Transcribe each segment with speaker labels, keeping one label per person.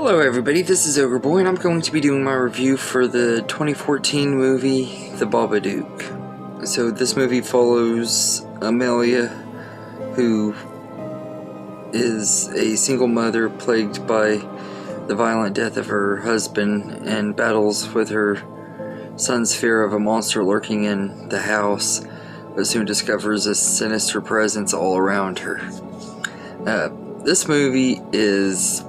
Speaker 1: Hello everybody, this is Ogre Boy and I'm going to be doing my review for the 2014 movie, The Babadook. So this movie follows Amelia, who is a single mother plagued by the violent death of her husband and battles with her son's fear of a monster lurking in the house, but soon discovers a sinister presence all around her. This movie is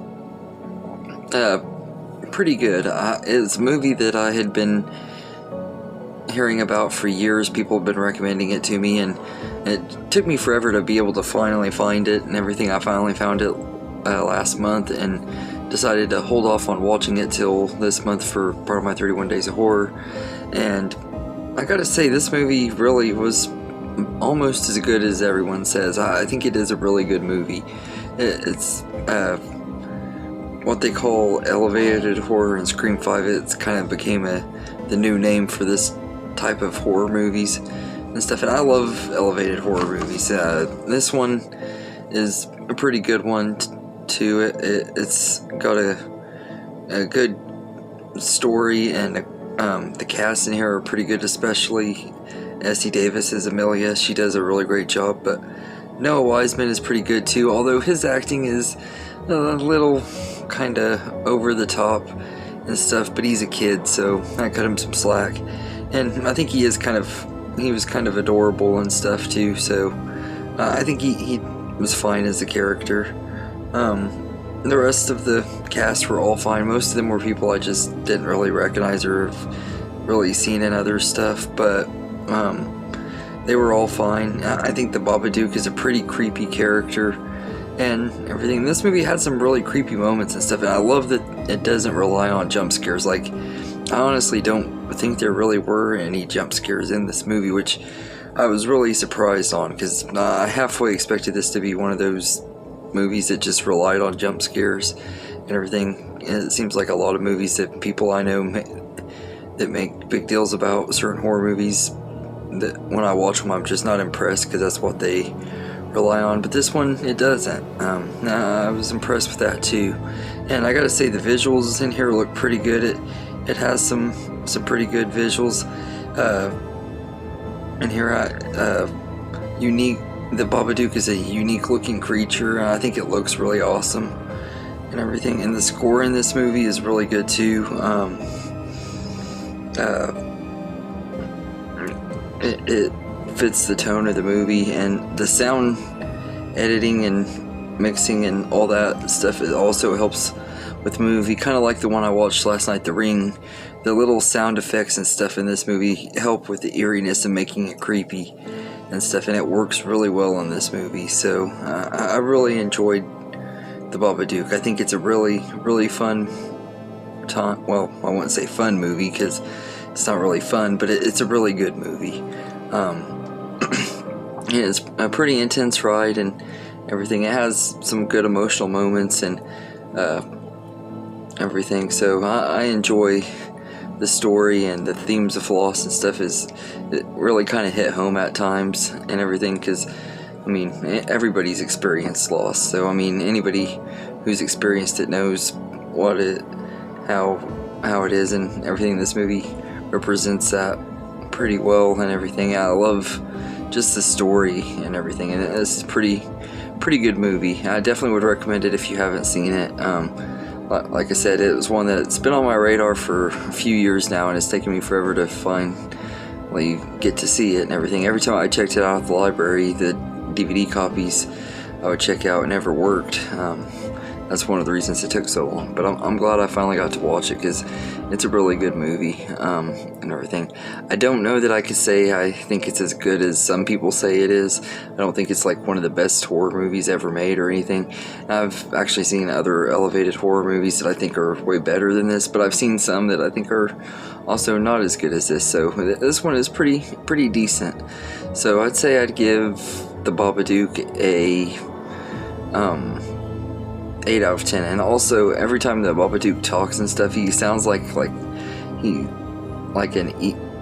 Speaker 1: pretty good. It's a movie that I had been hearing about for years. People have been recommending it to me, and it took me forever to be able to finally find it and everything. I finally found it last month and decided to hold off on watching it till this month for part of my 31 Days of Horror. And I gotta say, this movie really was almost as good as everyone says. I think it is a really good movie. It's what they call elevated horror in Scream 5. It's kind of became the new name for this type of horror movies and stuff, and I love elevated horror movies. This one is a pretty good one too. It's got a good story, and the cast in here are pretty good, especially Essie Davis as Amelia. She does a really great job, but Noah Wiseman is pretty good too, although his acting is a little kind of over the top and stuff, but he's a kid, so I cut him some slack. And I think he was kind of adorable and stuff too, so I think he was fine as a character. The rest of the cast were all fine. Most of them were people I just didn't really recognize or have really seen in other stuff, but they were all fine. I think the Babadook is a pretty creepy character and everything. This movie had some really creepy moments and stuff, and I love that it doesn't rely on jump scares. Like, I honestly don't think there really were any jump scares in this movie, which I was really surprised on, because I halfway expected this to be one of those movies that just relied on jump scares and everything. And it seems like a lot of movies that people I know that make big deals about certain horror movies, that when I watch them I'm just not impressed because that's what they rely on, but this one, it doesn't. I was impressed with that too, and I gotta say the visuals in here look pretty good. It has some pretty good visuals in here. Unique. The Babadook is a unique looking creature, and I think it looks really awesome and everything, and the score in this movie is really good too. It fits the tone of the movie, and the sound editing and mixing and all that stuff, it also helps with the movie, kind of like the one I watched last night, The Ring. The little sound effects and stuff in this movie help with the eeriness and making it creepy and stuff, and it works really well in this movie. So I really enjoyed The Babadook. I think it's a really fun time. Well, I wouldn't say fun movie because it's not really fun, but it's a really good movie. It's a pretty intense ride and everything. It has some good emotional moments and everything, so I enjoy the story, and the themes of loss and stuff it really kind of hit home at times and everything, because I mean, everybody's experienced loss, so I mean, anybody who's experienced it knows how it is, and everything. This movie represents that pretty well and everything. I love just the story and everything, and it's a pretty good movie. I definitely would recommend it if you haven't seen it. Like I said, it was one that's been on my radar for a few years now, and it's taken me forever to finally get to see it and everything. Every time I checked it out at the library, the DVD copies I would check out never worked. That's one of the reasons it took so long, but I'm glad I finally got to watch it, because it's a really good movie and everything. I don't know that I could say I think it's as good as some people say it is. I don't think it's like one of the best horror movies ever made or anything. I've actually seen other elevated horror movies that I think are way better than this, but I've seen some that I think are also not as good as this, so this one is pretty decent. So I'd say I'd give The Babadook a 8 out of 10, and also every time the Babadook talks and stuff, he sounds like for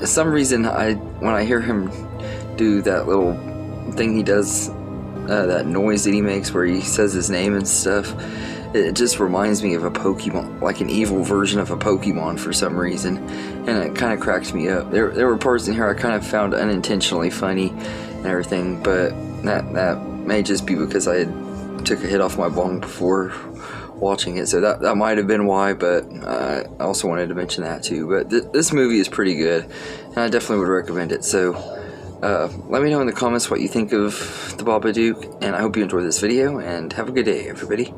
Speaker 1: some reason when I hear him do that little thing he does, that noise that he makes where he says his name and stuff, it just reminds me of a Pokemon, like an evil version of a Pokemon for some reason, and it kind of cracked me up. There were parts in here I kind of found unintentionally funny and everything, but that may just be because I had took a hit off my bong before watching it, so that might have been why, but I also wanted to mention that too. But this movie is pretty good, and I definitely would recommend it. So let me know in the comments what you think of the Babadook, and I hope you enjoyed this video, and have a good day, everybody.